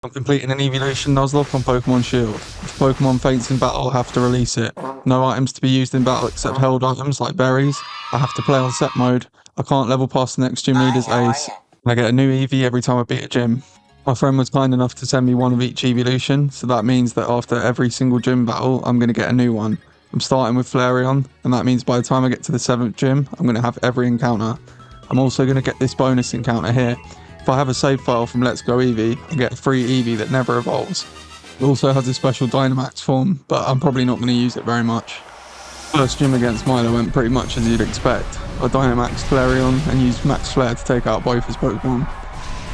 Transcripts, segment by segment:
I'm completing an evolution Nuzlocke on Pokemon Shield. If Pokemon faints in battle, I have to release it. No items to be used in battle except held items like berries. I have to play on set mode. I can't level past the next gym leader's ace. I get a new Eevee every time I beat a gym. My friend was kind enough to send me one of each Eeveelution, so that means that after every single gym battle, I'm going to get a new one. I'm starting with Flareon, and that means by the time I get to the 7th gym, I'm going to have every encounter. I'm also going to get this bonus encounter here. If I have a save file from Let's Go Eevee, I get a free Eevee that never evolves. It also has a special Dynamax form, but I'm probably not going to use it very much. First gym against Milo went pretty much as you'd expect. I Dynamaxed Flareon and used Max Flare to take out both his Pokemon.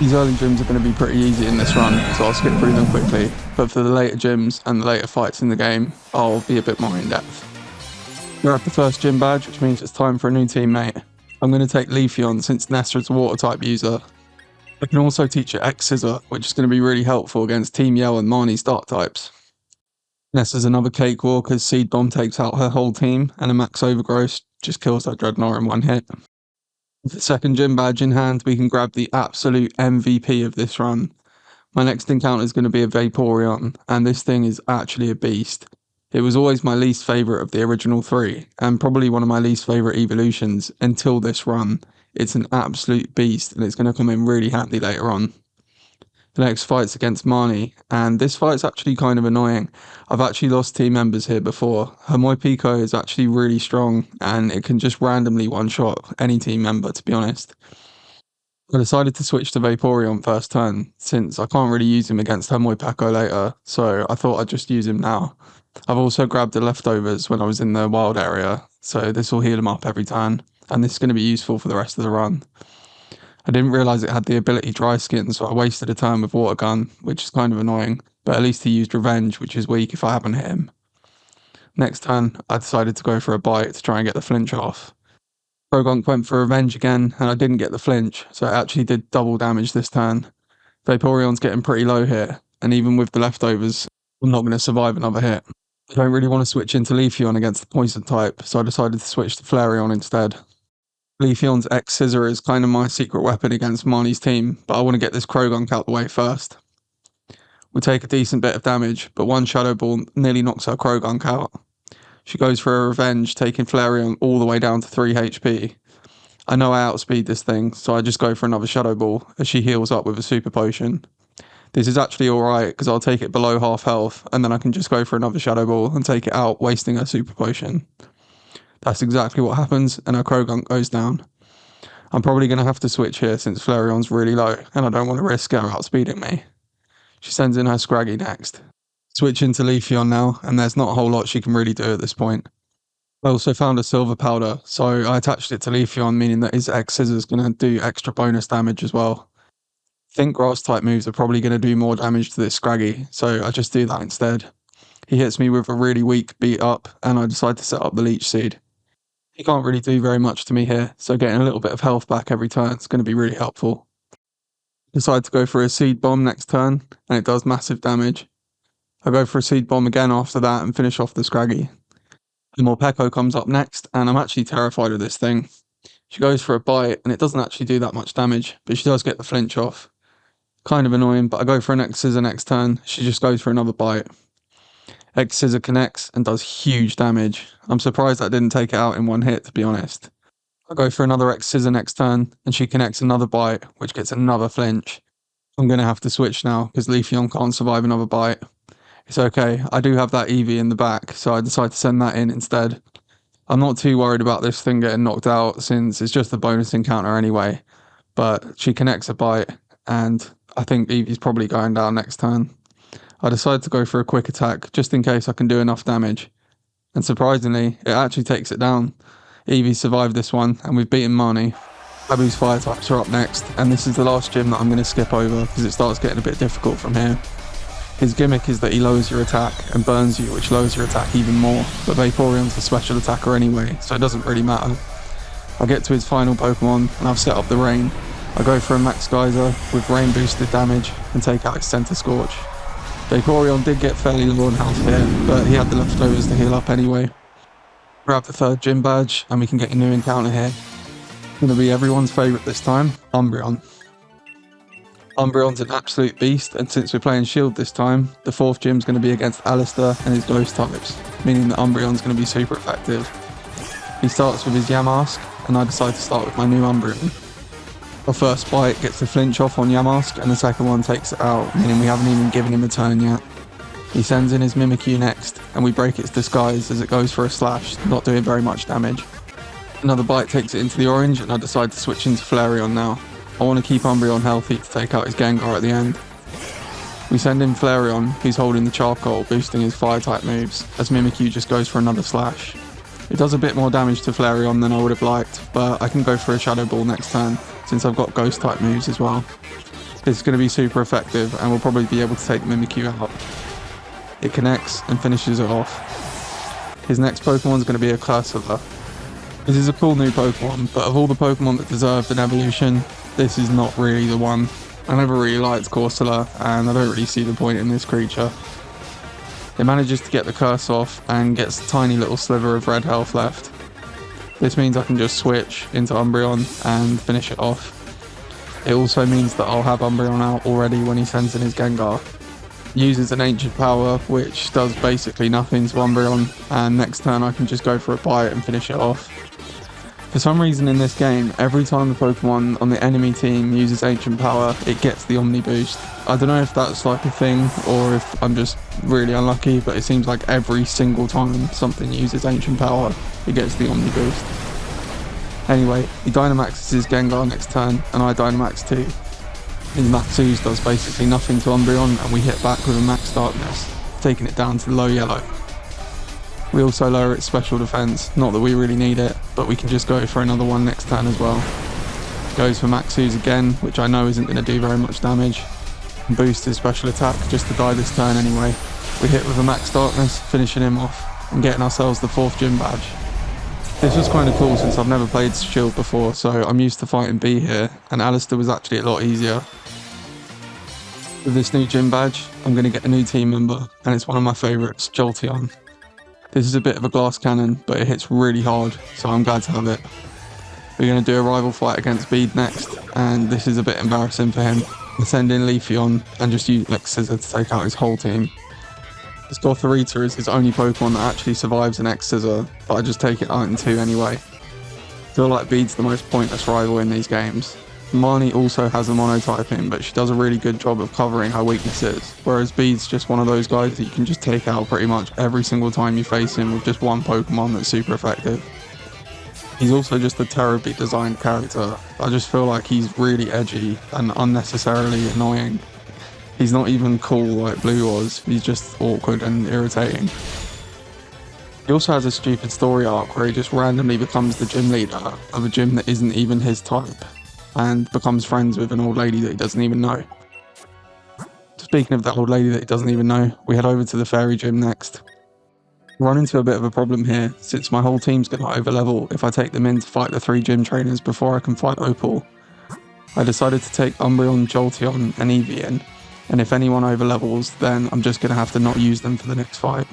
These early gyms are going to be pretty easy in this run, so I'll skip through them quickly, but for the later gyms and the later fights in the game, I'll be a bit more in depth. We're at the first gym badge, which means it's time for a new teammate. I'm going to take Leafeon since Nessa is a water type user. I can also teach it X-Scissor, which is going to be really helpful against Team Yell and Marnie's dark types. Nessa's another cakewalk as Seed Bomb takes out her whole team, and a Max Overgrowth just kills her Dreadnought in one hit. With the second gym badge in hand, we can grab the absolute MVP of this run. My next encounter is going to be a Vaporeon, and this thing is actually a beast. It was always my least favourite of the original three, and probably one of my least favourite evolutions until this run. It's an absolute beast, and it's going to come in really handy later on. The next fight's against Marnie, and this fight's actually kind of annoying. I've actually lost team members here before. Her Pico is actually really strong, and it can just randomly one-shot any team member, to be honest. I decided to switch to Vaporeon first turn, since I can't really use him against her Paco later, so I thought I'd just use him now. I've also grabbed the leftovers when I was in the wild area, so this will heal him up every turn, and this is going to be useful for the rest of the run. I didn't realise it had the ability Dry Skin, so I wasted a turn with Water Gun, which is kind of annoying, but at least he used Revenge, which is weak if I haven't hit him. Next turn, I decided to go for a Bite to try and get the flinch off. Croagunk went for Revenge again, and I didn't get the flinch, so it actually did double damage this turn. Vaporeon's getting pretty low here, and even with the leftovers, I'm not going to survive another hit. I don't really want to switch into Leafeon against the Poison type, so I decided to switch to Flareon instead. Leafeon's X-Scissor is kind of my secret weapon against Marnie's team, but I want to get this Croagunk out the way first. We take a decent bit of damage, but one Shadow Ball nearly knocks her Croagunk out. She goes for a Revenge, taking Flareon all the way down to 3 HP. I know I outspeed this thing, so I just go for another Shadow Ball as she heals up with a Super Potion. This is actually alright, because I'll take it below half health, and then I can just go for another Shadow Ball and take it out, wasting her Super Potion. That's exactly what happens, and her Croagunk goes down. I'm probably going to have to switch here since Flareon's really low, and I don't want to risk her outspeeding me. She sends in her Scraggy next. Switch into Leafeon now, and there's not a whole lot she can really do at this point. I also found a Silver Powder, so I attached it to Leafeon, meaning that his X-Scissor is going to do extra bonus damage as well. I think Grass type moves are probably going to do more damage to this Scraggy, so I just do that instead. He hits me with a really weak beat up, and I decide to set up the Leech Seed. He can't really do very much to me here, so getting a little bit of health back every turn is going to be really helpful. Decide to go for a Seed Bomb next turn, and it does massive damage. I go for a Seed Bomb again after that and finish off the Scraggy. The Morpeko comes up next, and I'm actually terrified of this thing. She goes for a Bite, and it doesn't actually do that much damage, but she does get the flinch off. Kind of annoying, but I go for an X-Scissor next turn. She just goes for another Bite. X-Scissor connects and does huge damage. I'm surprised that didn't take it out in one hit, to be honest. I go for another X-Scissor next turn, and she connects another Bite, which gets another flinch. I'm going to have to switch now, because Leafeon can't survive another Bite. It's okay, I do have that Eevee in the back, so I decide to send that in instead. I'm not too worried about this thing getting knocked out, since it's just a bonus encounter anyway. But she connects a Bite, and I think Eevee's probably going down next turn. I decide to go for a quick attack, just in case I can do enough damage. And surprisingly, it actually takes it down. Eevee survived this one, and we've beaten Marnie. Abu's fire types are up next, and this is the last gym that I'm going to skip over, because it starts getting a bit difficult from here. His gimmick is that he lowers your attack, and burns you, which lowers your attack even more, but Vaporeon's a special attacker anyway, so it doesn't really matter. I get to his final Pokemon, and I've set up the Rain. I go for a Max Geyser, with Rain boosted damage, and take out his Center Scorch. Vaporeon did get fairly low on health here, but he had the leftovers to heal up anyway. Grab the third gym badge, and we can get a new encounter here. It's going to be everyone's favourite this time, Umbreon. Umbreon's an absolute beast, and since we're playing Shield this time, the 4th gym's going to be against Alistair and his Ghost types, meaning that Umbreon's going to be super effective. He starts with his Yamask, and I decide to start with my new Umbreon. Our first bite gets the flinch off on Yamask, and the second one takes it out, meaning we haven't even given him a turn yet. He sends in his Mimikyu next, and we break its disguise as it goes for a slash, not doing very much damage. Another bite takes it into the orange, and I decide to switch into Flareon now. I want to keep Umbreon healthy to take out his Gengar at the end. We send in Flareon, who's holding the charcoal, boosting his fire type moves, as Mimikyu just goes for another slash. It does a bit more damage to Flareon than I would have liked, but I can go for a Shadow Ball next turn, since I've got Ghost type moves as well. This is going to be super effective, and we'll probably be able to take Mimikyu out. It connects and finishes it off. His next Pokemon is going to be a Cursula. This is a cool new Pokemon, but of all the Pokemon that deserved an evolution, this is not really the one. I never really liked Corsola, and I don't really see the point in this creature. It manages to get the curse off and gets a tiny little sliver of red health left. This means I can just switch into Umbreon and finish it off. It also means that I'll have Umbreon out already when he sends in his Gengar. Uses an ancient power, which does basically nothing to Umbreon, and next turn I can just go for a bite and finish it off. For some reason in this game, every time the Pokemon on the enemy team uses Ancient Power, it gets the Omni Boost. I don't know if that's like a thing, or if I'm just really unlucky, but it seems like every single time something uses Ancient Power, it gets the Omni Boost. Anyway, he Dynamaxes his Gengar next turn, and I Dynamax too. His Maxuz does basically nothing to Umbreon, and we hit back with a Max Darkness, taking it down to low yellow. We also lower its special defense, not that we really need it, but we can just go for another one next turn as well. Goes for Maxuz again, which I know isn't going to do very much damage. And boost his special attack just to die this turn anyway. We hit with a Max Darkness, finishing him off, and getting ourselves the 4th gym badge. This was kind of cool since I've never played Shield before, so I'm used to fighting B here, and Alistair was actually a lot easier. With this new gym badge, I'm going to get a new team member, and it's one of my favourites, Jolteon. This is a bit of a glass cannon, but it hits really hard, so I'm glad to have it. We're going to do a rival fight against Bede next, and this is a bit embarrassing for him. I send in Leafeon and just use X Scissor to take out his whole team. This Gothorita is his only Pokemon that actually survives an X Scissor, but I just take it out in 2 anyway. I feel like Bede's the most pointless rival in these games. Marnie also has a monotyping, but she does a really good job of covering her weaknesses, whereas Bede's just one of those guys that you can just take out pretty much every single time you face him with just one Pokemon that's super effective. He's also just a terribly designed character. I just feel like he's really edgy and unnecessarily annoying. He's not even cool like Blue was, he's just awkward and irritating. He also has a stupid story arc where he just randomly becomes the gym leader of a gym that isn't even his type, and becomes friends with an old lady that he doesn't even know. Speaking of that old lady that he doesn't even know, we head over to the fairy gym next. Run into a bit of a problem here, since my whole team's going to overlevel if I take them in to fight the 3 gym trainers before I can fight Opal. I decided to take Umbreon, Jolteon and Eevee in, and if anyone overlevels, then I'm just going to have to not use them for the next fight.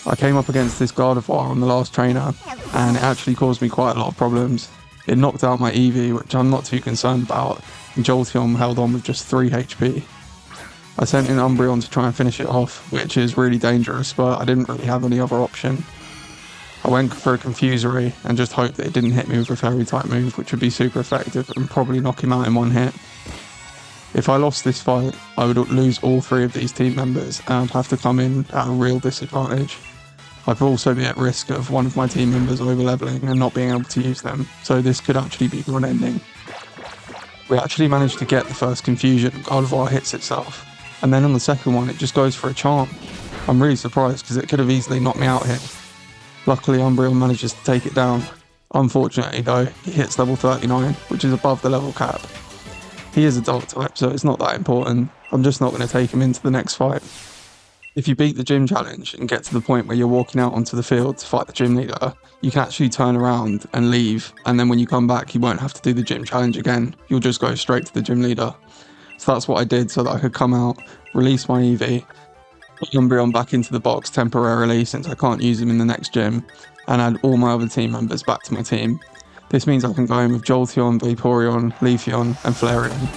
I came up against this Gardevoir on the last trainer, and it actually caused me quite a lot of problems. It knocked out my Eevee, which I'm not too concerned about, and Jolteon held on with just 3 HP. I sent in Umbreon to try and finish it off, which is really dangerous, but I didn't really have any other option. I went for a Confusory and just hoped that it didn't hit me with a Fairy type move, which would be super effective and probably knock him out in 1 hit. If I lost this fight, I would lose all 3 of these team members and have to come in at a real disadvantage. I'd also be at risk of one of my team members overleveling and not being able to use them, so this could actually be good ending. We actually managed to get the first confusion, Gardevoir hits itself, and then on the second one it just goes for a charm. I'm really surprised because it could have easily knocked me out here. Luckily Umbreon manages to take it down. Unfortunately though, he hits level 39, which is above the level cap. He is a dog type, so it's not that important. I'm just not going to take him into the next fight. If you beat the gym challenge and get to the point where you're walking out onto the field to fight the gym leader, you can actually turn around and leave, and then when you come back you won't have to do the gym challenge again. You'll just go straight to the gym leader. So that's what I did so that I could come out, release my Eevee, put Umbreon back into the box temporarily since I can't use him in the next gym, and add all my other team members back to my team. This means I can go in with Jolteon, Vaporeon, Leafeon and Flareon.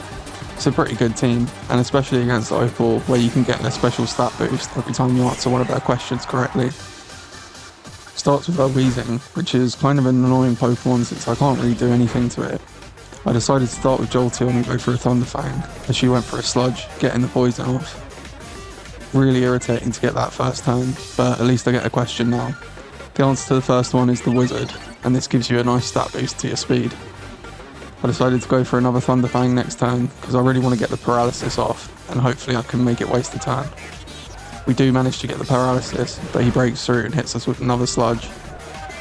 It's a pretty good team, and especially against Opal, where you can get a special stat boost every time you answer one of their questions correctly. Starts with Weezing, which is kind of an annoying Pokemon since I can't really do anything to it. I decided to start with Jolteon and go for a Thunderfang, as she went for a Sludge, getting the poison off. Really irritating to get that first turn, but at least I get a question now. The answer to the first one is the Wizard, and this gives you a nice stat boost to your speed. I decided to go for another Thunderfang next turn, because I really want to get the paralysis off, and hopefully I can make it waste a turn. We do manage to get the paralysis, but he breaks through and hits us with another Sludge.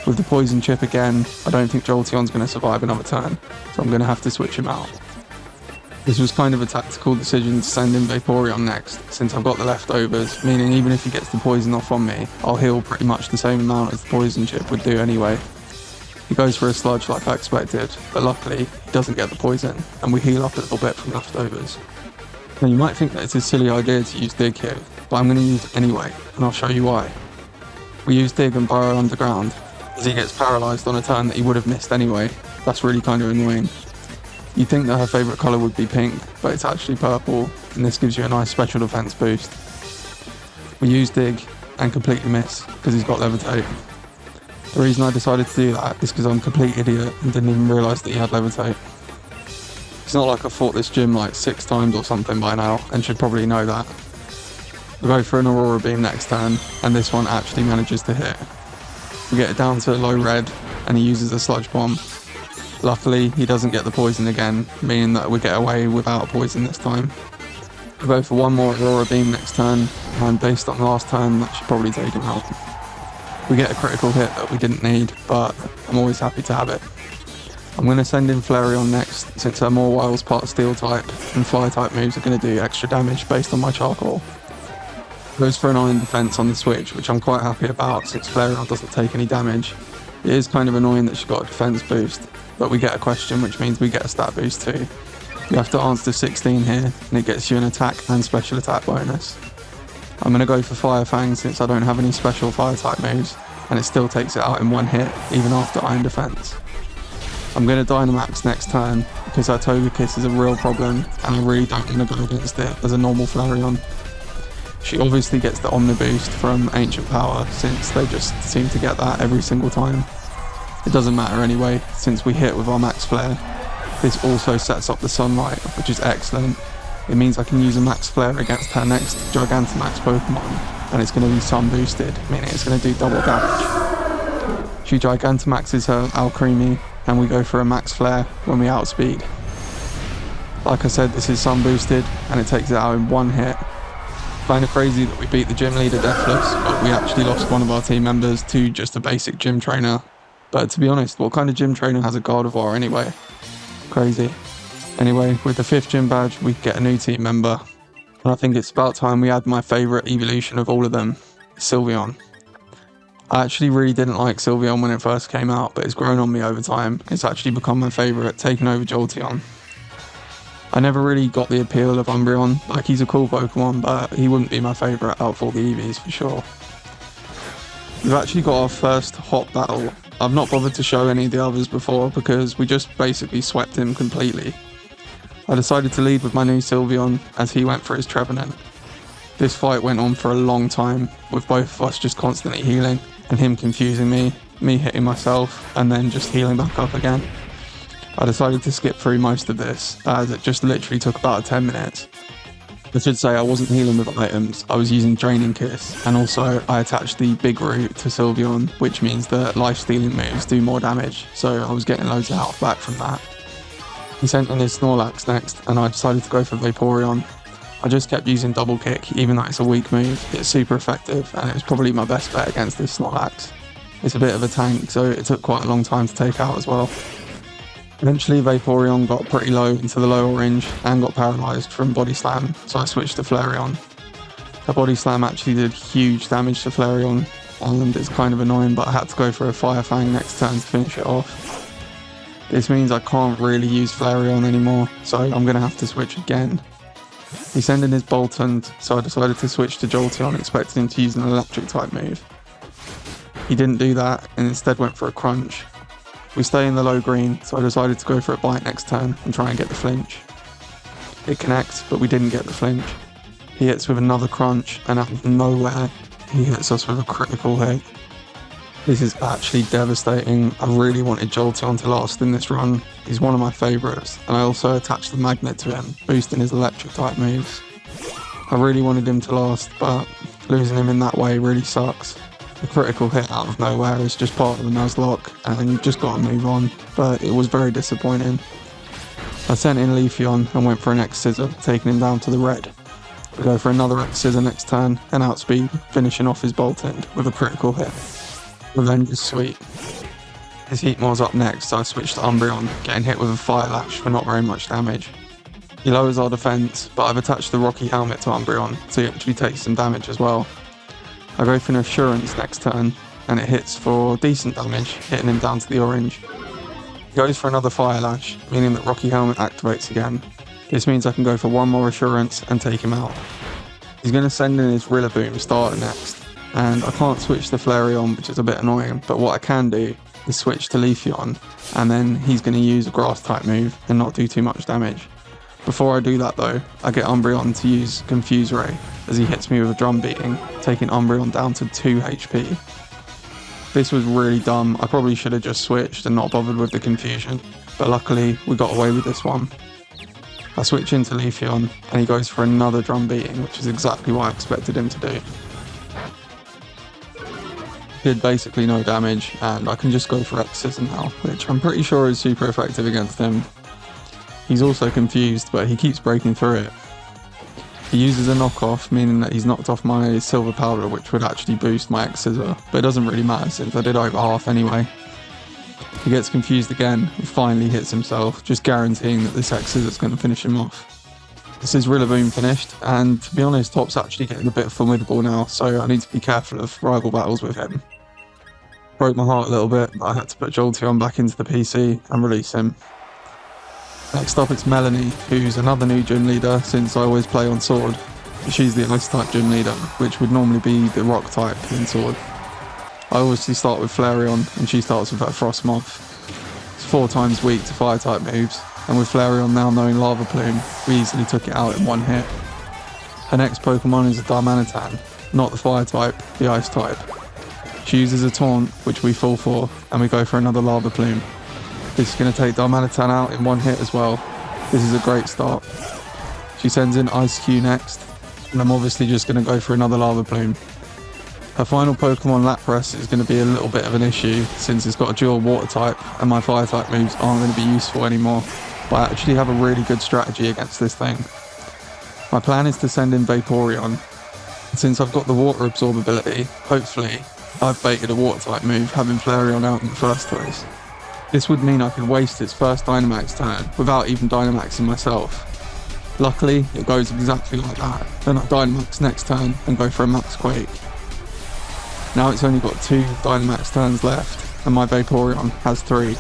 With the poison chip again, I don't think Jolteon's going to survive another turn, so I'm going to have to switch him out. This was kind of a tactical decision to send in Vaporeon next, since I've got the leftovers, meaning even if he gets the poison off on me, I'll heal pretty much the same amount as the poison chip would do anyway. He goes for a Sludge like I expected, but luckily he doesn't get the poison, and we heal up a little bit from leftovers. Now you might think that it's a silly idea to use Dig here, but I'm going to use it anyway, and I'll show you why. We use Dig and Burrow underground, as he gets paralysed on a turn that he would have missed anyway. That's really kind of annoying. You'd think that her favourite colour would be pink, but it's actually purple, and this gives you a nice special defence boost. We use Dig, and completely miss, because he's got Levitate. The reason I decided to do that is because I'm a complete idiot and didn't even realise that he had Levitate. It's not like I've fought this gym like 6 times or something by now, and should probably know that. We go for an Aurora Beam next turn, and this one actually manages to hit. We get it down to low red, and he uses a Sludge Bomb. Luckily, he doesn't get the poison again, meaning that we get away without a poison this time. We go for one more Aurora Beam next turn, and based on the last turn, that should probably take him out. We get a critical hit that we didn't need, but I'm always happy to have it. I'm going to send in Flareon next, since her Mawile part Steel type, and Fly type moves are going to do extra damage based on my Charcoal. Goes for an Iron Defense on the switch, which I'm quite happy about since Flareon doesn't take any damage. It is kind of annoying that she got a defense boost, but we get a question, which means we get a stat boost too. You have to answer 16 here, and it gets you an attack and special attack bonus. I'm going to go for Fire Fang since I don't have any special fire type moves, and it still takes it out in one hit, even after Iron Defense. I'm going to Dynamax next turn, because her Togekiss is a real problem, and I really don't want to go against it as a normal Flareon. She obviously gets the Omniboost from Ancient Power, since they just seem to get that every single time. It doesn't matter anyway, since we hit with our Max Flare. This also sets up the Sunlight, which is excellent. It means I can use a Max Flare against her next Gigantamax Pokemon, and it's going to be Sun boosted, meaning it's going to do double damage. She Gigantamaxes her Alcremie, and we go for a Max Flare when we outspeed. Like I said, this is Sun boosted, and it takes it out in one hit. Kind of crazy that we beat the gym leader Deathless, but we actually lost one of our team members to just a basic gym trainer. But to be honest, what kind of gym trainer has a Gardevoir anyway? Crazy. Anyway, with the 5th gym badge, we get a new team member. And I think it's about time we add my favourite evolution of all of them, Sylveon. I actually really didn't like Sylveon when it first came out, but it's grown on me over time. It's actually become my favourite, taking over Jolteon. I never really got the appeal of Umbreon. Like, he's a cool Pokemon, but he wouldn't be my favourite out of all the Eevees for sure. We've actually got our first hot battle. I've not bothered to show any of the others before because we just basically swept him completely. I decided to lead with my new Sylveon as he went for his Trevenant. This fight went on for a long time, with both of us just constantly healing, and him confusing me hitting myself, and then just healing back up again. I decided to skip through most of this, as it just literally took about 10 minutes. I should say I wasn't healing with items, I was using Draining Kiss, and also I attached the Big Root to Sylveon, which means that life-stealing moves do more damage, so I was getting loads of health back from that. He sent in his Snorlax next, and I decided to go for Vaporeon. I just kept using Double Kick, even though it's a weak move. It's super effective, and it was probably my best bet against this Snorlax. It's a bit of a tank, so it took quite a long time to take out as well. Eventually Vaporeon got pretty low into the lower range and got paralysed from Body Slam, so I switched to Flareon. The Body Slam actually did huge damage to Flareon, and it's kind of annoying, but I had to go for a Fire Fang next turn to finish it off. This means I can't really use Flareon anymore, so I'm going to have to switch again. He sent in his Boltund, so I decided to switch to Jolteon, expecting him to use an electric type move. He didn't do that, and instead went for a Crunch. We stay in the low green, so I decided to go for a Bite next turn and try and get the flinch. It connects, but we didn't get the flinch. He hits with another crunch, and out of nowhere, he hits us with a critical hit. This is actually devastating. I really wanted Jolteon to last in this run. He's one of my favourites, and I also attached the magnet to him, boosting his electric type moves. I really wanted him to last, but losing him in that way really sucks. A critical hit out of nowhere is just part of the Nuzlocke, and you've just got to move on, but it was very disappointing. I sent in Leafeon and went for an X-Scissor, taking him down to the red. We go for another X-Scissor next turn, and outspeed, finishing off his Bolt End with a critical hit. Revenge is sweet. His Heatmore's up next, so I switched to Umbreon, getting hit with a Fire Lash for not very much damage. He lowers our defense, but I've attached the Rocky Helmet to Umbreon, so he actually takes some damage as well. I go for an Assurance next turn, and it hits for decent damage, hitting him down to the orange. He goes for another Fire Lash, meaning that Rocky Helmet activates again. This means I can go for one more Assurance and take him out. He's going to send in his Rillaboom starter next, and I can't switch to Flareon, which is a bit annoying, but what I can do is switch to Leafeon, and then he's going to use a Grass type move and not do too much damage. Before I do that though, I get Umbreon to use Confuse Ray as he hits me with a drum beating, taking Umbreon down to 2 HP. This was really dumb. I probably should have just switched and not bothered with the confusion, but luckily we got away with this one. I switch into Leafeon and he goes for another drum beating, which is exactly what I expected him to do. Did basically no damage, and I can just go for X-Scissor now, which I'm pretty sure is super effective against him. He's also confused, but he keeps breaking through it. He uses a knockoff, meaning that he's knocked off my Silver Powder, which would actually boost my X-Scissor, but it doesn't really matter since I did over half anyway. He gets confused again and finally hits himself, just guaranteeing that this X-Scissor is going to finish him off. This is Rillaboom finished, and to be honest, Top's actually getting a bit formidable now, so I need to be careful of rival battles with him. Broke my heart a little bit, but I had to put Jolteon back into the PC and release him. Next up it's Melanie, who's another new gym leader since I always play on Sword. She's the Ice type gym leader, which would normally be the Rock type in Sword. I obviously start with Flareon, and she starts with her Frostmoth. It's 4 times weak to Fire type moves, and with Flareon now knowing Lava Plume, we easily took it out in one hit. Her next Pokemon is a Darmanitan, not the Fire type, the Ice type. She uses a Taunt, which we fall for, and we go for another Lava Plume. This is going to take Darmanitan out in one hit as well. This is a great start. She sends in Ice Q next, and I'm obviously just going to go for another Lava Plume. Her final Pokemon Lapras is going to be a little bit of an issue since it's got a dual Water type and my Fire type moves aren't going to be useful anymore, but I actually have a really good strategy against this thing. My plan is to send in Vaporeon. Since I've got the Water Absorb ability, hopefully I've baited a Water type move having Flareon out in the first place. This would mean I could waste its first Dynamax turn without even Dynamaxing myself. Luckily, it goes exactly like that. Then I Dynamax next turn and go for a Max Quake. Now it's only got 2 Dynamax turns left, and my Vaporeon has 3.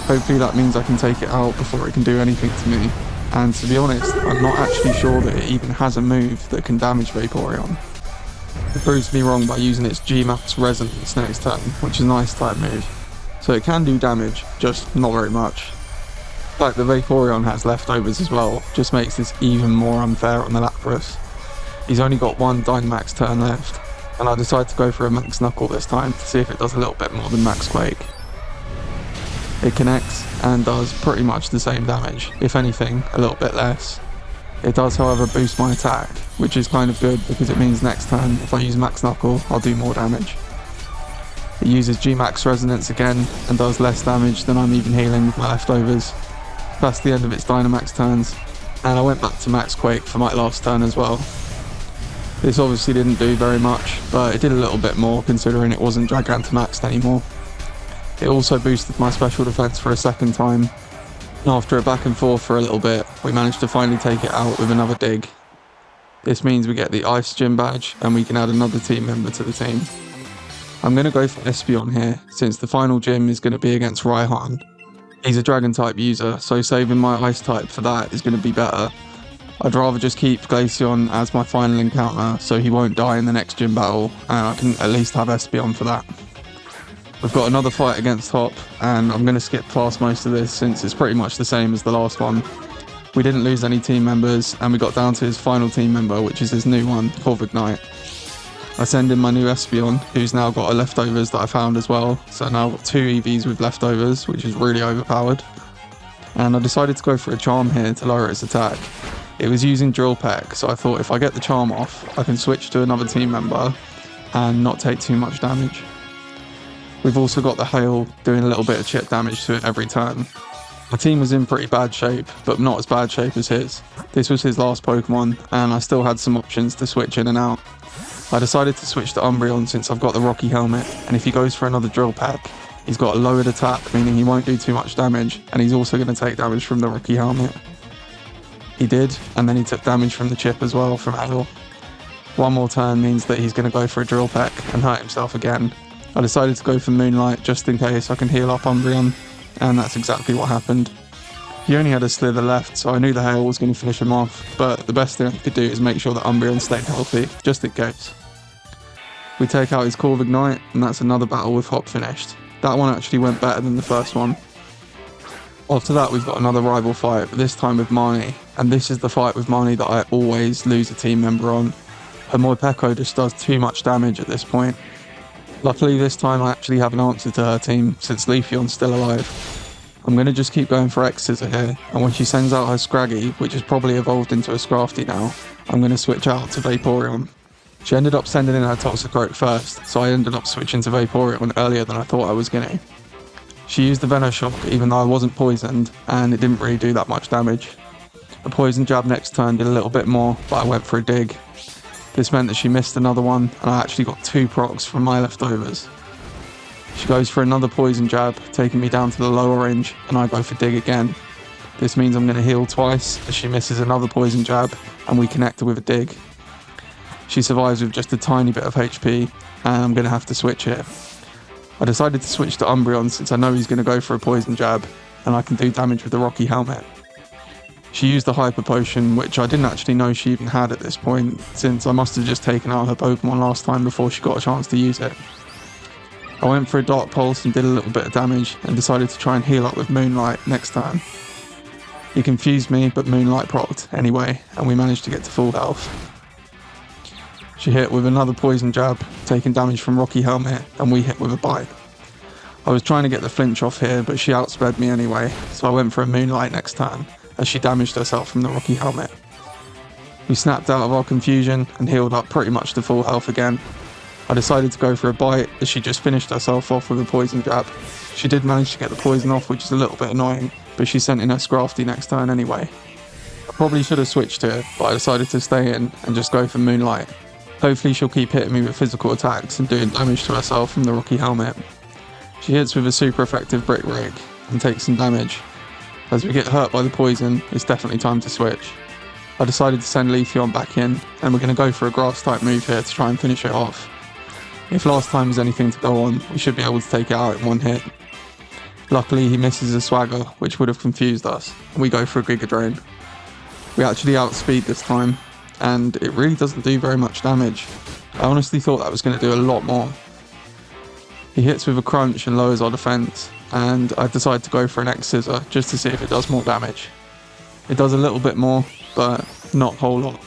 Hopefully that means I can take it out before it can do anything to me. And to be honest, I'm not actually sure that it even has a move that can damage Vaporeon. It proves me wrong by using its G-Max Resonance next turn, which is an Ice type move. So it can do damage, just not very much. The fact that Vaporeon has leftovers as well just makes this even more unfair on the Lapras. He's only got 1 Dynamax turn left, and I decide to go for a Max Knuckle this time to see if it does a little bit more than Max Quake. It connects and does pretty much the same damage, if anything, a little bit less. It does however boost my attack, which is kind of good because it means next turn if I use Max Knuckle I'll do more damage. It uses G-Max Resonance again and does less damage than I'm even healing with my leftovers. That's the end of its Dynamax turns, and I went back to Max Quake for my last turn as well. This obviously didn't do very much, but it did a little bit more considering it wasn't Gigantamaxed anymore. It also boosted my special defense for a second time, and after a back and forth for a little bit, we managed to finally take it out with another dig. This means we get the Ice Gym badge and we can add another team member to the team. I'm going to go for Espeon here, since the final gym is going to be against Raihan. He's a Dragon type user, so saving my Ice type for that is going to be better. I'd rather just keep Glaceon as my final encounter, so he won't die in the next gym battle, and I can at least have Espeon for that. We've got another fight against Top, and I'm going to skip past most of this since it's pretty much the same as the last one. We didn't lose any team members, and we got down to his final team member, which is his new one, Corvignite. I send in my new Espeon, who's now got a leftovers that I found as well. So now I've got 2 Eevees with leftovers, which is really overpowered. And I decided to go for a charm here to lower its attack. It was using Drill Peck, so I thought if I get the charm off, I can switch to another team member and not take too much damage. We've also got the Hail doing a little bit of chip damage to it every turn. My team was in pretty bad shape, but not as bad shape as his. This was his last Pokemon, and I still had some options to switch in and out. I decided to switch to Umbreon since I've got the Rocky Helmet, and if he goes for another Drill Peck, he's got a lowered attack, meaning he won't do too much damage, and he's also going to take damage from the Rocky Helmet. He did, and then he took damage from the chip as well from Hail. One more turn means that he's going to go for a Drill Peck and hurt himself again. I decided to go for Moonlight just in case I can heal up Umbreon, and that's exactly what happened. He only had a Slither left, so I knew the Hail was going to finish him off, but the best thing I could do is make sure that Umbreon stayed healthy, just in case. We take out his Corvignite, and that's another battle with Hop finished. That one actually went better than the first one. After that, we've got another rival fight, but this time with Marnie, and this is the fight with Marnie that I always lose a team member on. Her Morpeko just does too much damage at this point. Luckily this time I actually have an answer to her team, since Leafeon's still alive. I'm going to just keep going for X-Scissor here, and when she sends out her Scraggy, which has probably evolved into a Scrafty now, I'm going to switch out to Vaporeon. She ended up sending in her Toxicroak first, so I ended up switching to Vaporeon earlier than I thought I was going to. She used the Venoshock even though I wasn't poisoned, and it didn't really do that much damage. A Poison Jab next turn did a little bit more, but I went for a Dig. This meant that she missed another one, and I actually got 2 procs from my leftovers. She goes for another Poison Jab, taking me down to the lower range, and I go for Dig again. This means I'm going to heal twice, as she misses another Poison Jab, and we connect her with a Dig. She survives with just a tiny bit of HP, and I'm going to have to switch here. I decided to switch to Umbreon since I know he's going to go for a Poison Jab, and I can do damage with the Rocky Helmet. She used the Hyper Potion, which I didn't actually know she even had at this point, since I must have just taken out her Pokemon last time before she got a chance to use it. I went for a Dark Pulse and did a little bit of damage, and decided to try and heal up with Moonlight next time. He confused me, but Moonlight procced anyway, and we managed to get to full health. She hit with another Poison Jab, taking damage from Rocky Helmet, and we hit with a Bite. I was trying to get the flinch off here, but she outsped me anyway, so I went for a Moonlight next turn, as she damaged herself from the Rocky Helmet. We snapped out of our confusion and healed up pretty much to full health again. I decided to go for a Bite as she just finished herself off with a Poison Jab. She did manage to get the poison off, which is a little bit annoying, but she sent in her Scrafty next turn anyway. I probably should have switched to it, but I decided to stay in and just go for Moonlight. Hopefully she'll keep hitting me with physical attacks and doing damage to herself from the Rocky Helmet. She hits with a super effective Brick Rig and takes some damage. As we get hurt by the poison, it's definitely time to switch. I decided to send Leafeon back in, and we're going to go for a grass type move here to try and finish it off. If last time was anything to go on, we should be able to take it out in one hit. Luckily he misses a Swagger, which would have confused us, and we go for a Giga Drain. We actually outspeed this time, and it really doesn't do very much damage. I honestly thought that was going to do a lot more. He hits with a Crunch and lowers our defense, and I decide to go for an X-Scissor just to see if it does more damage. It does a little bit more, but not a whole lot.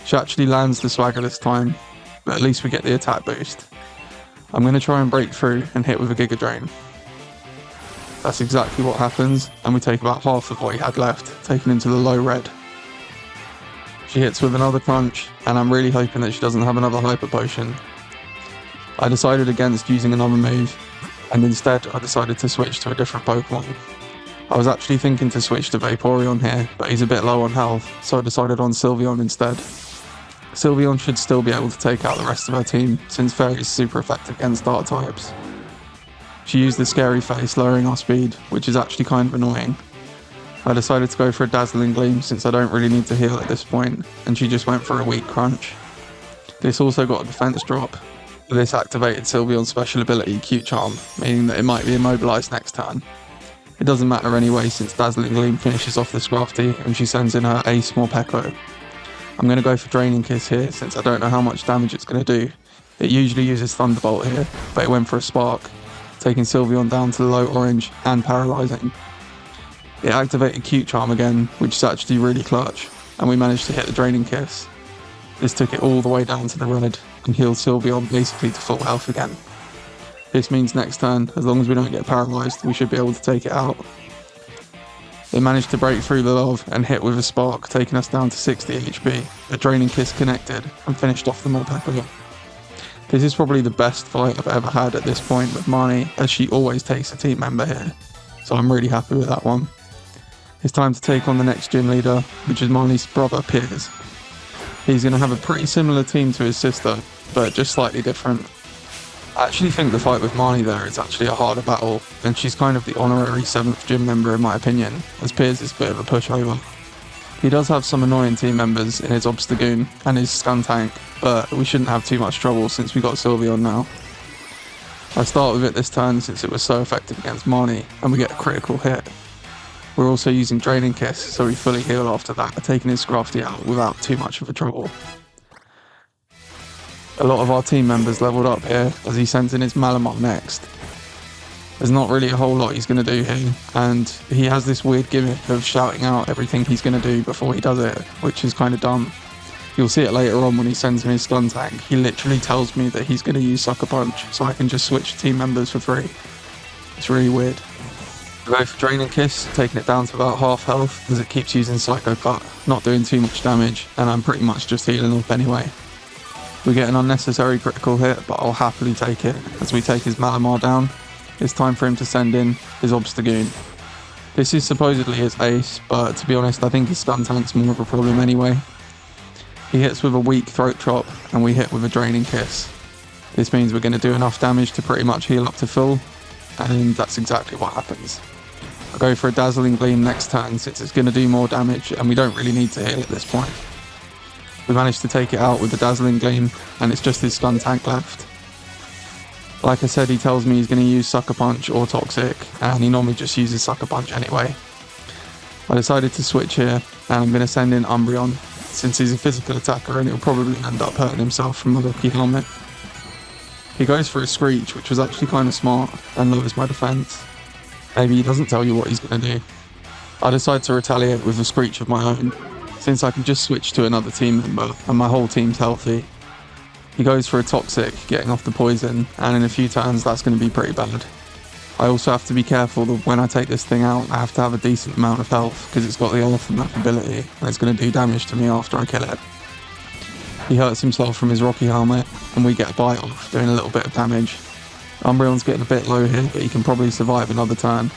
She actually lands the Swagger this time, but at least we get the attack boost. I'm going to try and break through and hit with a Giga Drain. That's exactly what happens, and we take about half of what he had left, taken into the low red. She hits with another Crunch, and I'm really hoping that she doesn't have another Hyper Potion. I decided against using another move, and instead I decided to switch to a different Pokemon. I was actually thinking to switch to Vaporeon here, but he's a bit low on health, so I decided on Sylveon instead. Sylveon should still be able to take out the rest of her team, since Fairy is super effective against Dark types. She used the Scary Face, lowering our speed, which is actually kind of annoying. I decided to go for a Dazzling Gleam since I don't really need to heal at this point, and she just went for a weak Crunch. This also got a defense drop. This activated Sylveon's special ability, Cute Charm, meaning that it might be immobilized next turn. It doesn't matter anyway since Dazzling Gleam finishes off the Scrafty and she sends in her Ace Morpeko. I'm going to go for Draining Kiss here since I don't know how much damage it's going to do. It usually uses Thunderbolt here, but it went for a Spark, taking Sylveon down to the low orange and paralysing. It activated Cute Charm again, which is actually really clutch, and we managed to hit the Draining Kiss. This took it all the way down to the red and healed Sylveon basically to full health again. This means next turn, as long as we don't get paralysed, we should be able to take it out. It managed to break through the love and hit with a Spark, taking us down to 60 HP. A Draining Kiss connected and finished off the Morpeko. This is probably the best fight I've ever had at this point with Marnie, as she always takes a team member here, so I'm really happy with that one. It's time to take on the next gym leader, which is Marnie's brother, Piers. He's going to have a pretty similar team to his sister, but just slightly different. I actually think the fight with Marnie there is actually a harder battle, and she's kind of the honorary 7th gym member in my opinion, as Piers is a bit of a pushover. He does have some annoying team members in his Obstagoon and his Skuntank, but we shouldn't have too much trouble since we got Sylveon now. I start with it this turn since it was so effective against Marnie, and we get a critical hit. We're also using Draining Kiss, so we fully heal after that, taking his Scrafty out without too much of a trouble. A lot of our team members leveled up here as he sends in his Malamar next. There's not really a whole lot he's going to do here, and he has this weird gimmick of shouting out everything he's going to do before he does it, which is kind of dumb. You'll see it later on when he sends me his Skuntank. He literally tells me that he's going to use Sucker Punch, so I can just switch team members for free. It's really weird. I go for Draining Kiss, taking it down to about half health, as it keeps using Psycho Cut, not doing too much damage, and I'm pretty much just healing up anyway. We get an unnecessary critical hit, but I'll happily take it, as we take his Malamar down. It's time for him to send in his Obstagoon. This is supposedly his ace, but to be honest I think his Skuntank's more of a problem anyway. He hits with a weak Throat Chop, and we hit with a Draining Kiss. This means we're going to do enough damage to pretty much heal up to full, and that's exactly what happens. I go for a Dazzling Gleam next turn since it's going to do more damage, and we don't really need to heal at this point. We managed to take it out with the Dazzling Gleam, and it's just his Skuntank left. Like I said, he tells me he's going to use Sucker Punch or Toxic, and he normally just uses Sucker Punch anyway. I decided to switch here, and I'm going to send in Umbreon, since he's a physical attacker and he'll probably end up hurting himself from a Rocky Helmet. He goes for a Screech, which was actually kind of smart, and lowers my defense. Maybe he doesn't tell you what he's going to do. I decide to retaliate with a Screech of my own, since I can just switch to another team member and my whole team's healthy. He goes for a Toxic, getting off the poison, and in a few turns that's going to be pretty bad. I also have to be careful that when I take this thing out, I have to have a decent amount of health, because it's got the ultimate ability, and it's going to do damage to me after I kill it. He hurts himself from his Rocky Helmet, and we get a bite off, doing a little bit of damage. Umbreon's getting a bit low here, but he can probably survive another turn.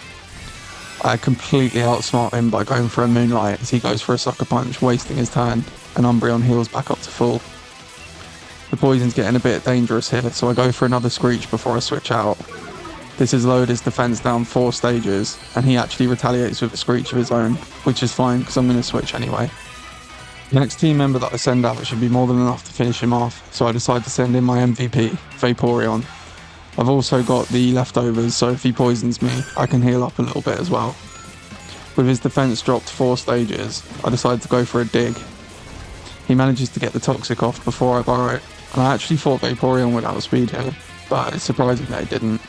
I completely outsmart him by going for a Moonlight as he goes for a Sucker Punch, wasting his turn, and Umbreon heals back up to full. The poison's getting a bit dangerous here, so I go for another Screech before I switch out. This has lowered his defense down 4 stages, and he actually retaliates with a Screech of his own, which is fine because I'm going to switch anyway. The next team member that I send out should be more than enough to finish him off, so I decide to send in my MVP, Vaporeon. I've also got the leftovers, so if he poisons me, I can heal up a little bit as well. With his defense dropped 4 stages, I decide to go for a Dig. He manages to get the Toxic off before I borrow it, and I actually thought Vaporeon would outspeed him, but it's surprising that it didn't.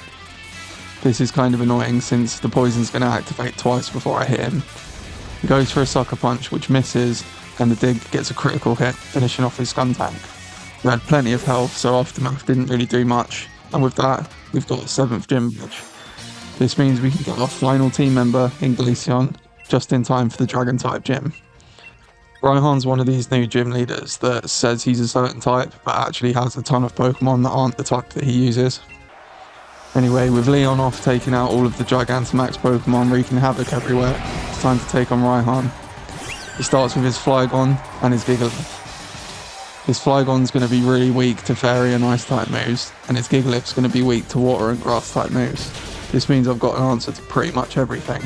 This is kind of annoying since the poison's going to activate twice before I hit him. He goes for a Sucker Punch, which misses, and the Dig gets a critical hit, finishing off his Skuntank. We had plenty of health, so Aftermath didn't really do much. And with that, we've got a 7th gym badge. This means we can get our final team member in Glaceon just in time for the Dragon type gym. Raihan's one of these new gym leaders that says he's a certain type, but actually has a ton of Pokemon that aren't the type that he uses. Anyway, with Leon off taking out all of the Gigantamax Pokemon wreaking havoc everywhere, it's time to take on Raihan. He starts with his Flygon and his Gigalith. His Flygon's going to be really weak to Fairy and Ice type moves, and his Gigalith's going to be weak to Water and Grass type moves. This means I've got an answer to pretty much everything.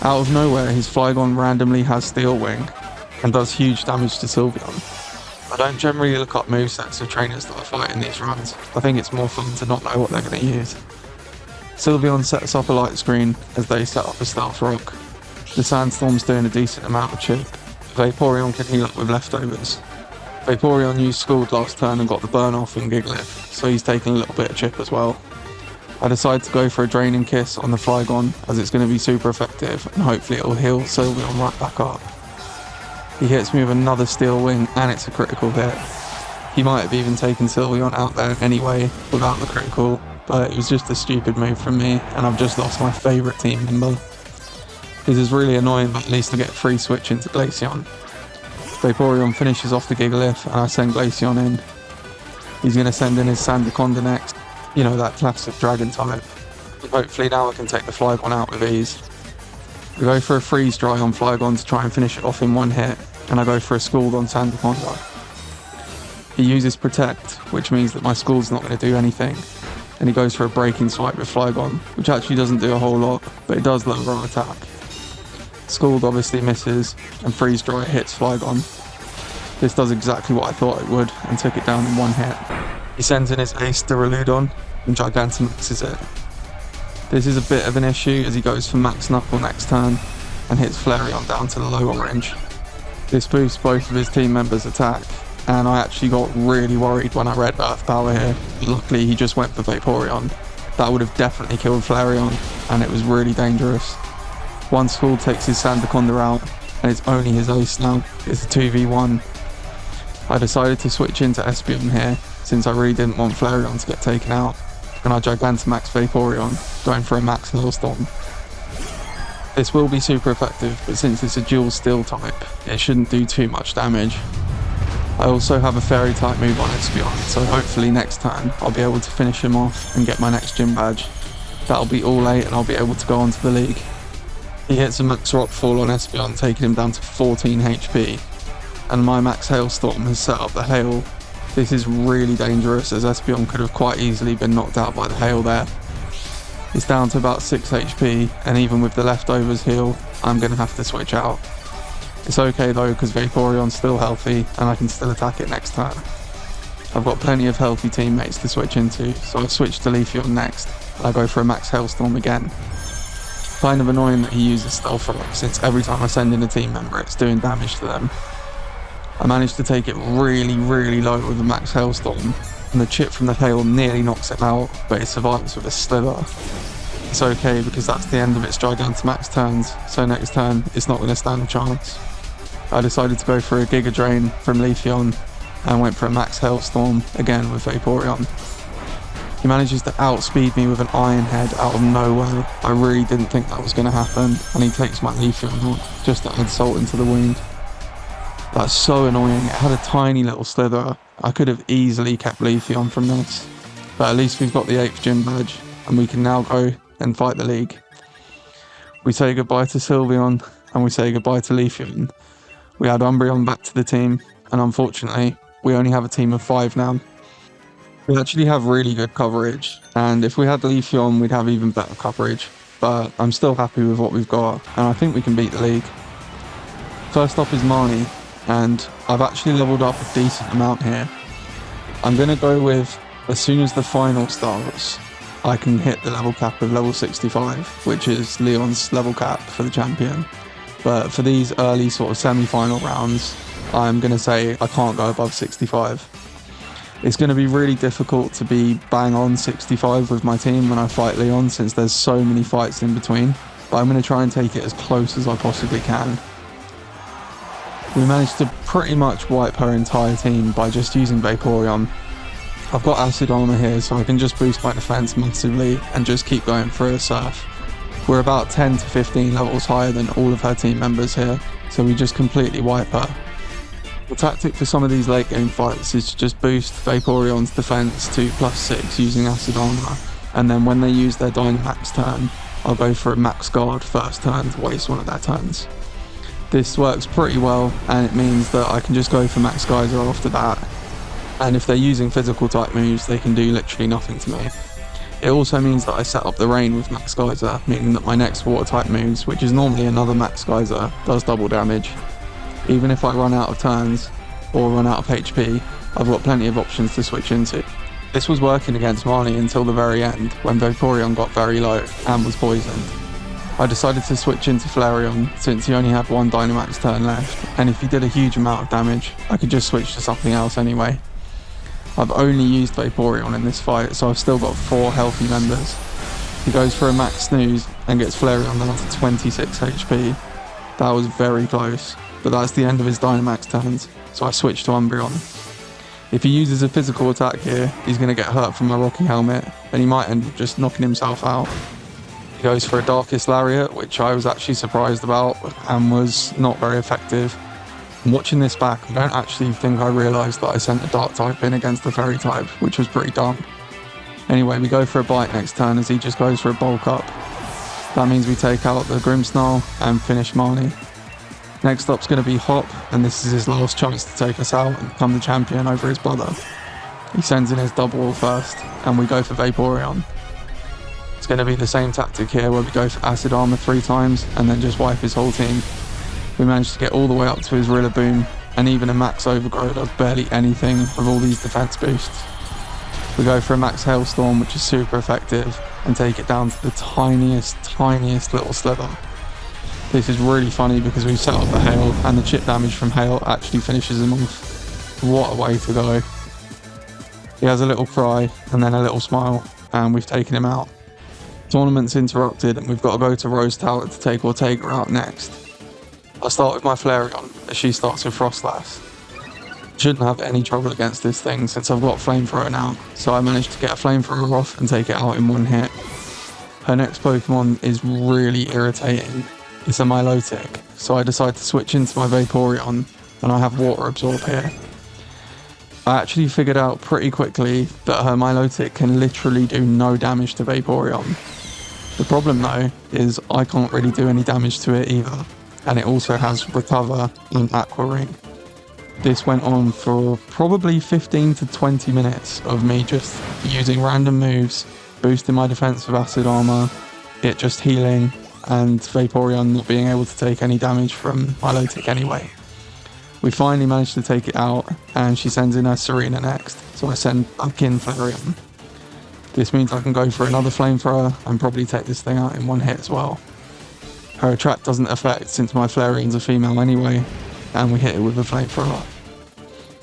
Out of nowhere, his Flygon randomly has Steel Wing, and does huge damage to Sylveon. I don't generally look up movesets of trainers that I fight in these runs. I think it's more fun to not know what they're going to use. Sylveon sets up a light screen as they set up a Stealth Rock. The Sandstorm's doing a decent amount of chip. Vaporeon can heal up with leftovers. Vaporeon used Scald last turn and got the burn off in Gigalith, so he's taking a little bit of chip as well. I decide to go for a Draining Kiss on the Flygon as it's going to be super effective and hopefully it will heal Sylveon right back up. He hits me with another Steel Wing and it's a critical hit. He might have even taken Sylveon out there anyway without the critical, but it was just a stupid move from me and I've just lost my favourite team member. This is really annoying, but at least I get a free switch into Glaceon. Vaporeon finishes off the Gigalith and I send Glaceon in. He's going to send in his Sandaconda next. You know, that classic dragon type. Hopefully now I can take the Flygon out with ease. I go for a Freeze Dry on Flygon to try and finish it off in one hit, and I go for a Scald on Sandaconda. He uses Protect, which means that my Scald's not going to do anything, and he goes for a Breaking Swipe with Flygon, which actually doesn't do a whole lot, but it does lower our attack. Scald obviously misses, and Freeze Dry hits Flygon. This does exactly what I thought it would, and took it down in one hit. He sends in his Ace Duraludon and Gigantamaxes it. This is a bit of an issue as he goes for Max Knuckle next turn and hits Flareon down to the low orange. This boosts both of his team members' attack, and I actually got really worried when I read Earth Power here. Luckily he just went for Vaporeon. That would have definitely killed Flareon, and it was really dangerous. One Scald takes his Sandaconda out, and it's only his Ace now. It's a 2v1. I decided to switch into Espeon here, since I really didn't want Flareon to get taken out, and I Gigantamax Vaporeon, going for a Max Hailstorm. This will be super effective, but since it's a dual Steel type, it shouldn't do too much damage. I also have a Fairy type move on Espeon, so hopefully next turn I'll be able to finish him off and get my next gym badge. That'll be all 8 and I'll be able to go on to the league. He hits a Max Rockfall on Espeon, taking him down to 14 HP, and my Max Hailstorm has set up the hail. This is really dangerous as Espeon could have quite easily been knocked out by the hail there. It's down to about 6 HP, and even with the leftovers heal, I'm going to have to switch out. It's okay though, because Vaporeon's still healthy and I can still attack it next turn. I've got plenty of healthy teammates to switch into, so I've switched to Leafeon next. I go for a Max Hailstorm again. Kind of annoying that he uses Stealth Rock, since every time I send in a team member it's doing damage to them. I managed to take it really low with a Max Hailstorm, and the chip from the hail nearly knocks it out, but it survives with a Slither. It's okay because that's the end of its Gigantamax turns, so next turn it's not going to stand a chance. I decided to go for a Giga Drain from Leafeon and went for a Max Hailstorm again with Vaporeon. He manages to outspeed me with an Iron Head out of nowhere. I really didn't think that was going to happen, and he takes my Leafeon out just to add salt into the wound. That's so annoying. It had a tiny little Slither. I could have easily kept Leafeon from this, but at least we've got the 8th gym badge and we can now go and fight the league. We say goodbye to Sylveon and we say goodbye to Leafeon. We add Umbreon back to the team, and unfortunately we only have a team of 5 now. We actually have really good coverage, and if we had Leafeon we'd have even better coverage, but I'm still happy with what we've got and I think we can beat the league. First up is Marnie, and I've actually leveled up a decent amount here. I'm going to go with, as soon as the final starts, I can hit the level cap of level 65, which is Leon's level cap for the champion. But for these early sort of semi-final rounds, I'm going to say I can't go above 65. It's going to be really difficult to be bang on 65 with my team when I fight Leon, since there's so many fights in between, but I'm going to try and take it as close as I possibly can. We managed to pretty much wipe her entire team by just using Vaporeon. I've got Acid Armor here, so I can just boost my defense massively and just keep going for a Surf. We're about 10 to 15 levels higher than all of her team members here, so we just completely wipe her. The tactic for some of these late game fights is to just boost Vaporeon's defense to +6 using Acid Armor, and then when they use their Dynamax turn, I'll go for a Max Guard first turn to waste one of their turns. This works pretty well, and it means that I can just go for Max Geyser off the bat, and if they're using physical type moves they can do literally nothing to me. It also means that I set up the rain with Max Geyser, meaning that my next water type moves, which is normally another Max Geyser, does double damage. Even if I run out of turns or run out of HP, I've got plenty of options to switch into. This was working against Marnie until the very end, when Vaporeon got very low and was poisoned. I decided to switch into Flareon since he only had one Dynamax turn left, and if he did a huge amount of damage, I could just switch to something else anyway. I've only used Vaporeon in this fight, so I've still got 4 healthy members, He goes for a max snooze and gets Flareon down to 26 HP. That was very close, but that's the end of his Dynamax turns, so I switch to Umbreon. If he uses a physical attack here, he's going to get hurt from my Rocky Helmet, and he might end up just knocking himself out. He goes for a Darkest Lariat, which I was actually surprised about and was not very effective. Watching this back, I don't actually think I realised that I sent a Dark type in against the Fairy type, which was pretty dumb. Anyway, we go for a Bite next turn as he just goes for a Bulk Up. That means we take out the Grimmsnarl and finish Marnie. Next up's going to be Hop, and this is his last chance to take us out and become the champion over his brother. He sends in his Double first, and we go for Vaporeon. It's going to be the same tactic here where we go for Acid Armor 3 times and then just wipe his whole team. We managed to get all the way up to his Rillaboom, and even a Max Overgrow does barely anything with all these defense boosts. We go for a Max Hailstorm, which is super effective, and take it down to the tiniest little slither. This is really funny because we've set up the Hail, and the chip damage from Hail actually finishes him off. What a way to go. He has a little cry, and then a little smile, and we've taken him out. Tournament's interrupted, and we've got to go to Rose Tower to take Ortega out next. I start with my Flareon, as she starts with Frostlass. Shouldn't have any trouble against this thing since I've got Flamethrower now, so I managed to get a Flamethrower off and take it out in one hit. Her next Pokemon is really irritating. It's a Milotic, so I decide to switch into my Vaporeon, and I have Water Absorb here. I actually figured out pretty quickly that her Milotic can literally do no damage to Vaporeon. The problem though is I can't really do any damage to it either, and it also has Recover and Aqua Ring. This went on for probably 15 to 20 minutes of me just using random moves, boosting my defense with Acid Armor, it just healing, and Vaporeon not being able to take any damage from Milotic anyway. We finally managed to take it out, and she sends in her Serena next, so I send back in Flareon. This means I can go for another Flamethrower and probably take this thing out in one hit as well. Her Attract doesn't affect since my Flareon's a female anyway, and we hit it with a Flamethrower.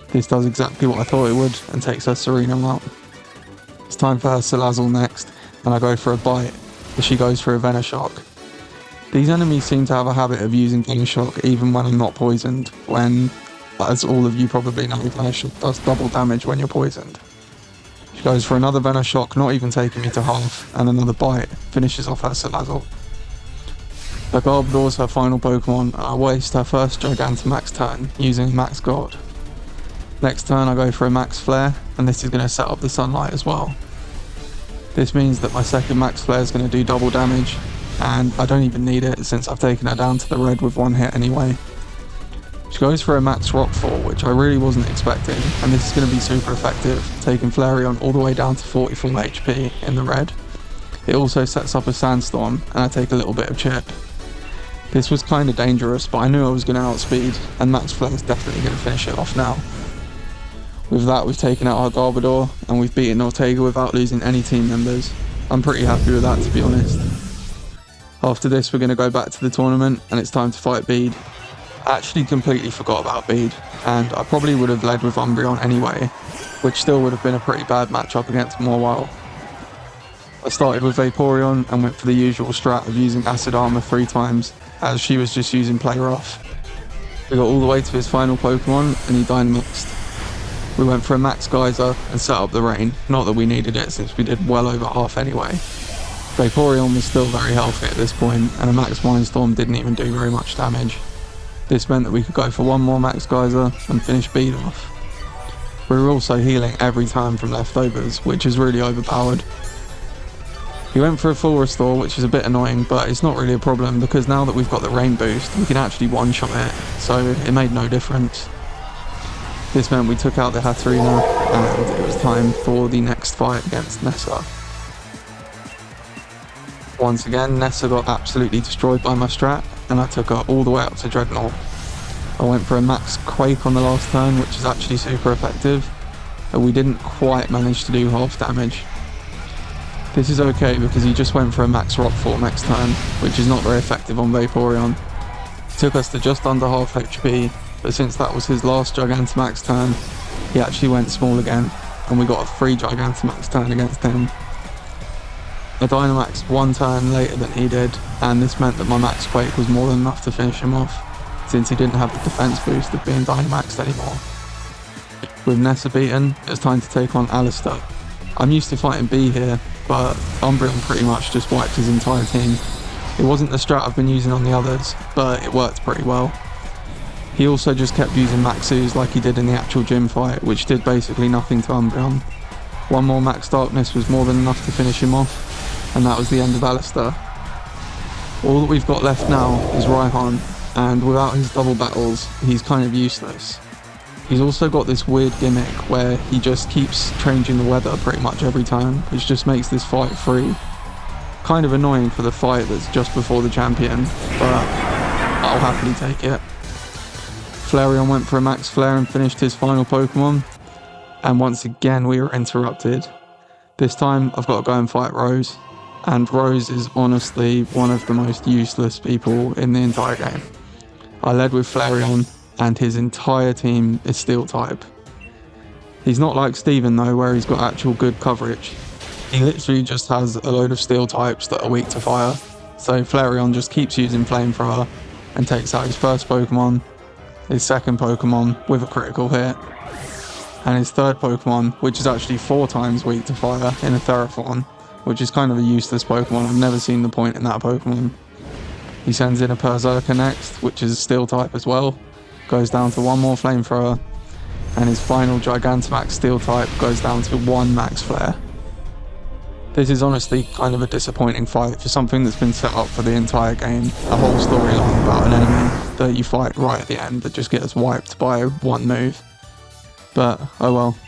This does exactly what I thought it would and takes her Serena out. It's time for her Salazzle next, and I go for a Bite, as she goes for a Venoshock. These enemies seem to have a habit of using Venoshock even when I'm not poisoned, when, as all of you probably know, Venoshock does double damage when you're poisoned. She goes for another Venoshock, not even taking me to half, and another Bite, finishes off her Salazzle. Her Garbodor's her final Pokemon, and I waste her first Gigantamax turn using Max Guard. Next turn I go for a Max Flare, and this is going to set up the Sunlight as well. This means that my second Max Flare is going to do double damage, and I don't even need it since I've taken her down to the red with one hit anyway. She goes for a Max Rockfall, which I really wasn't expecting, and this is going to be super effective, taking Flareon all the way down to 44 HP in the red. It also sets up a Sandstorm, and I take a little bit of chip. This was kind of dangerous, but I knew I was going to outspeed, and Max Flare is definitely going to finish it off now. With that, we've taken out our Garbodor, and we've beaten Ortega without losing any team members. I'm pretty happy with that, to be honest. After this, we're going to go back to the tournament, and it's time to fight Bede. I actually completely forgot about Bede, and I probably would have led with Umbreon anyway, which still would have been a pretty bad matchup against Mawile. I started with Vaporeon and went for the usual strat of using Acid Armor 3 times, as she was just using Play Rough. We got all the way to his final Pokemon, and he Dynamaxed. We went for a Max Geyser and set up the rain, not that we needed it since we did well over half anyway. Vaporeon was still very healthy at this point, and a Max Mindstorm didn't even do very much damage. This meant that we could go for one more Max Geyser and finish Bede off. We were also healing every time from leftovers, which is really overpowered. He went for a full restore, which is a bit annoying, but it's not really a problem because now that we've got the rain boost, we can actually one-shot it, so it made no difference. This meant we took out the Hatterena, and it was time for the next fight against Nessa. Once again, Nessa got absolutely destroyed by my strat, and I took her all the way up to Dreadnought. I went for a Max Quake on the last turn, which is actually super effective, but we didn't quite manage to do half damage. This is okay because he just went for a Max Rockfall next turn, which is not very effective on Vaporeon. It took us to just under half HP, but since that was his last Gigantamax turn, he actually went small again, and we got a free Gigantamax turn against him. I Dynamaxed one turn later than he did, and this meant that my Max Quake was more than enough to finish him off, since he didn't have the defense boost of being Dynamaxed anymore. With Nessa beaten, it's time to take on Alistair. I'm used to fighting B here, but Umbreon pretty much just wiped his entire team. It wasn't the strat I've been using on the others, but it worked pretty well. He also just kept using Maxus like he did in the actual gym fight, which did basically nothing to Umbreon. One more Max Darkness was more than enough to finish him off, and that was the end of Alistair. All that we've got left now is Raihan, and without his double battles, he's kind of useless. He's also got this weird gimmick where he just keeps changing the weather pretty much every time, which just makes this fight free. Kind of annoying for the fight that's just before the champion, but I'll happily take it. Flareon went for a Max Flare and finished his final Pokemon, and once again we were interrupted. This time I've got to go and fight Rose, and Rose is honestly one of the most useless people in the entire game. I led with Flareon, and his entire team is Steel type. He's not like Steven though, where he's got actual good coverage. He literally just has a load of Steel types that are weak to fire, so Flareon just keeps using Flamethrower and takes out his first Pokemon, his second Pokemon with a critical hit, and his third Pokemon, which is actually 4 times weak to fire, in a Theraphon, which is kind of a useless Pokemon. I've never seen the point in that Pokemon. He sends in a Berserker next, which is Steel type as well, goes down to 1 more Flamethrower, and his final Gigantamax Steel type goes down to 1 Max Flare. This is honestly kind of a disappointing fight for something that's been set up for the entire game, a whole storyline about an enemy that you fight right at the end that just gets wiped by 1 move. But oh well,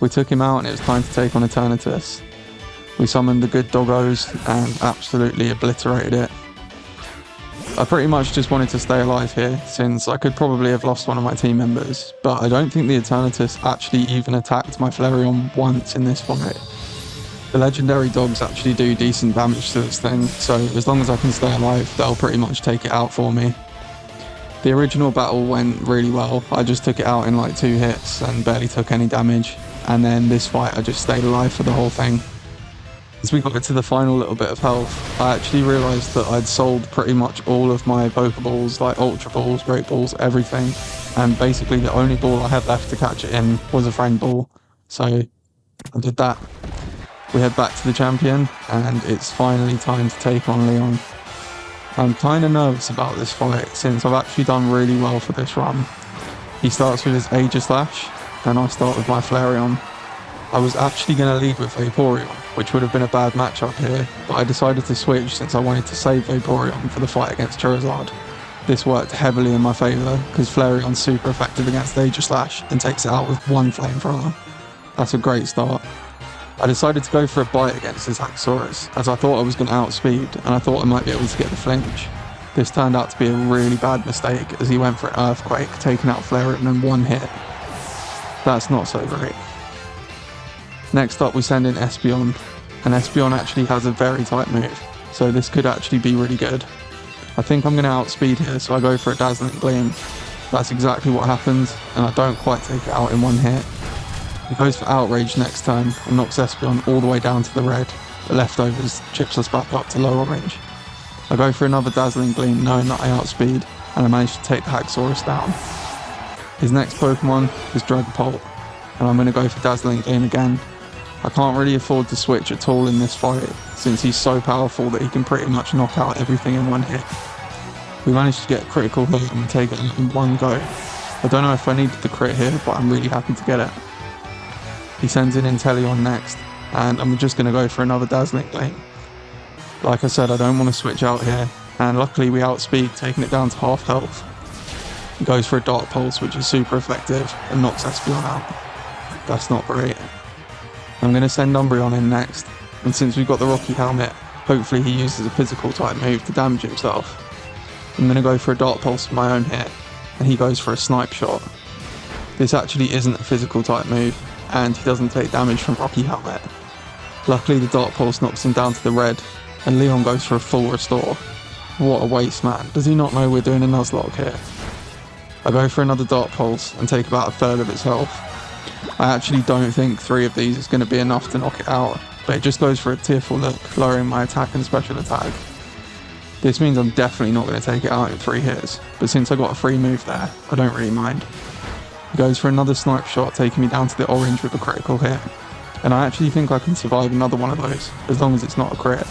we took him out and it was time to take on Eternatus. We summoned the good doggos and absolutely obliterated it. I pretty much just wanted to stay alive here, since I could probably have lost one of my team members, but I don't think the Eternatus actually even attacked my Flareon once in this fight. The legendary dogs actually do decent damage to this thing, so as long as I can stay alive, they'll pretty much take it out for me. The original battle went really well. I just took it out in like 2 hits and barely took any damage, and then this fight I just stayed alive for the whole thing. As we got to the final little bit of health, I actually realised that I'd sold pretty much all of my Pokeballs, like Ultra Balls, Great Balls, everything, and basically the only ball I had left to catch it in was a friend ball, so I did that. We head back to the champion, and it's finally time to take on Leon. I'm kind of nervous about this fight, since I've actually done really well for this run. He starts with his Aegislash, and I start with my Flareon. I was actually going to lead with Vaporeon, which would have been a bad matchup here, but I decided to switch since I wanted to save Vaporeon for the fight against Charizard. This worked heavily in my favour, because Flareon's super effective against Aegislash and takes it out with 1 Flamethrower. That's a great start. I decided to go for a bite against his Haxorus, as I thought I was going to outspeed, and I thought I might be able to get the flinch. This turned out to be a really bad mistake, as he went for an Earthquake, taking out Flareon in 1 hit. That's not so great. Next up we send in Espeon, and Espeon actually has a very tight move, so this could actually be really good. I think I'm going to outspeed here, so I go for a Dazzling Gleam. That's exactly what happens, and I don't quite take it out in 1 hit. He goes for Outrage next turn and knocks Espeon all the way down to the red. The leftovers chips us back up to low orange. I go for another Dazzling Gleam knowing that I outspeed, and I manage to take the Haxorus down. His next Pokemon is Dragapult, and I'm going to go for Dazzling Gleam again. I can't really afford to switch at all in this fight, since he's so powerful that he can pretty much knock out everything in 1 hit. We managed to get a critical hit and take it out in 1 go. I don't know if I needed the crit here, but I'm really happy to get it. He sends in Inteleon next, and I'm just going to go for another Dazzling Gleam. Like I said, I don't want to switch out here, and luckily we outspeed, taking it down to half health. He goes for a Dark Pulse, which is super effective, and knocks Espeon out. That's not great. I'm going to send Umbreon in next, and since we've got the Rocky Helmet, hopefully he uses a physical type move to damage himself. I'm going to go for a Dark Pulse for my own hit, and he goes for a Snipe Shot. This actually isn't a physical type move, and he doesn't take damage from Rocky Helmet. Luckily the Dark Pulse knocks him down to the red, and Leon goes for a full restore. What a waste, man. Does he not know we're doing a Nuzlocke here? I go for another Dark Pulse and take about 1/3 of its health. I actually don't think 3 of these is going to be enough to knock it out, but it just goes for a tearful look, lowering my attack and special attack. This means I'm definitely not going to take it out in 3 hits, but since I got a free move there, I don't really mind. He goes for another snipe shot, taking me down to the orange with a critical hit, and I actually think I can survive another one of those, as long as it's not a crit.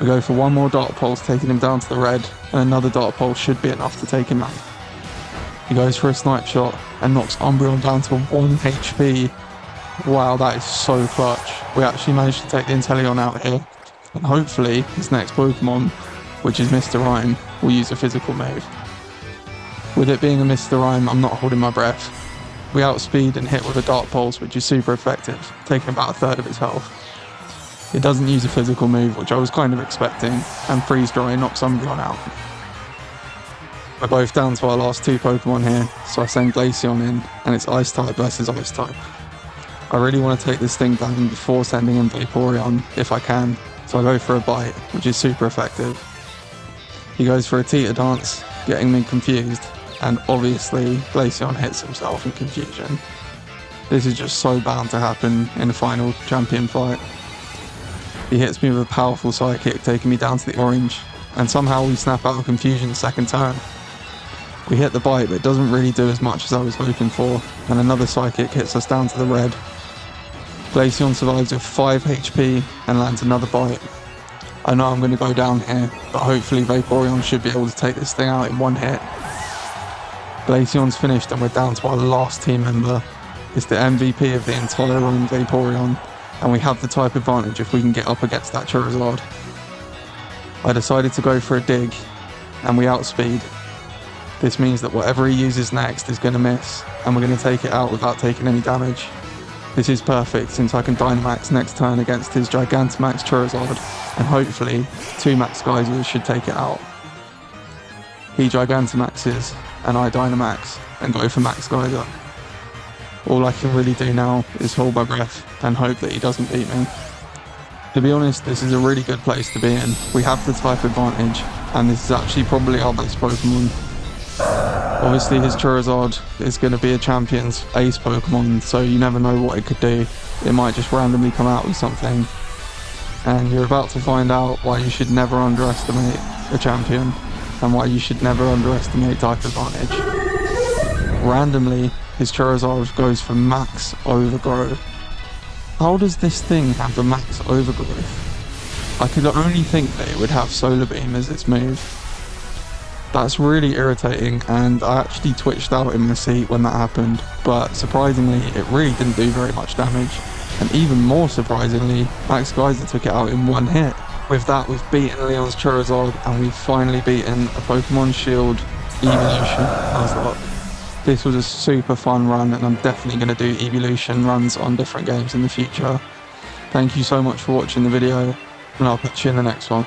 We go for one more Dark Pulse, taking him down to the red, and another Dark Pulse should be enough to take him out. He goes for a snipe shot and knocks Umbreon down to 1 HP. Wow, that is so clutch. We actually managed to take the Inteleon out here, and hopefully his next Pokemon, which is Mr. Rhyme, will use a physical move. With it being a Mr. Rhyme, I'm not holding my breath. We outspeed and hit with a Dark Pulse, which is super effective, taking about a third of its health. It doesn't use a physical move, which I was kind of expecting, and Freeze Dry knocks Umbreon out. We're both down to our last 2 Pokemon here, so I send Glaceon in, and it's Ice type versus Ice type. I really want to take this thing down before sending in Vaporeon, if I can, so I go for a Bite, which is super effective. He goes for a Teeter Dance, getting me confused, and obviously Glaceon hits himself in confusion. This is just so bound to happen in the final champion fight. He hits me with a powerful Psychic, taking me down to the orange, and somehow we snap out of confusion second turn. We hit the Bite, but it doesn't really do as much as I was hoping for, and another Psychic hits us down to the red. Glaceon survives with 5 HP and lands another Bite. I know I'm going to go down here, but hopefully Vaporeon should be able to take this thing out in 1 hit. Glaceon's finished and we're down to our last team member. It's the MVP of the entire run, Vaporeon, and we have the type advantage if we can get up against that Charizard. I decided to go for a dig, and we outspeed. This means that whatever he uses next is going to miss, and we're going to take it out without taking any damage. This is perfect since I can Dynamax next turn against his Gigantamax Charizard, and hopefully 2 Max Geysers should take it out. He Gigantamaxes, and I Dynamax, and go for Max Geyser. All I can really do now is hold my breath and hope that he doesn't beat me. To be honest, this is a really good place to be in. We have the type advantage, and this is actually probably our best Pokemon. Obviously his Charizard is going to be a champion's ace Pokemon, so you never know what it could do. It might just randomly come out with something. And you're about to find out why you should never underestimate a champion, and why you should never underestimate type advantage. Randomly, his Charizard goes for Max Overgrowth. How does this thing have a Max Overgrowth? I could only think that it would have Solar Beam as its move. That's really irritating, and I actually twitched out in my seat when that happened, but surprisingly it really didn't do very much damage, and even more surprisingly, Max Geyser took it out in 1 hit. With that, we've beaten Leon's Charizard, and we've finally beaten a Pokemon Shield Eeveelution Nuzlocke. This was a super fun run, and I'm definitely going to do Eeveelution runs on different games in the future. Thank you so much for watching the video, and I'll catch you in the next one.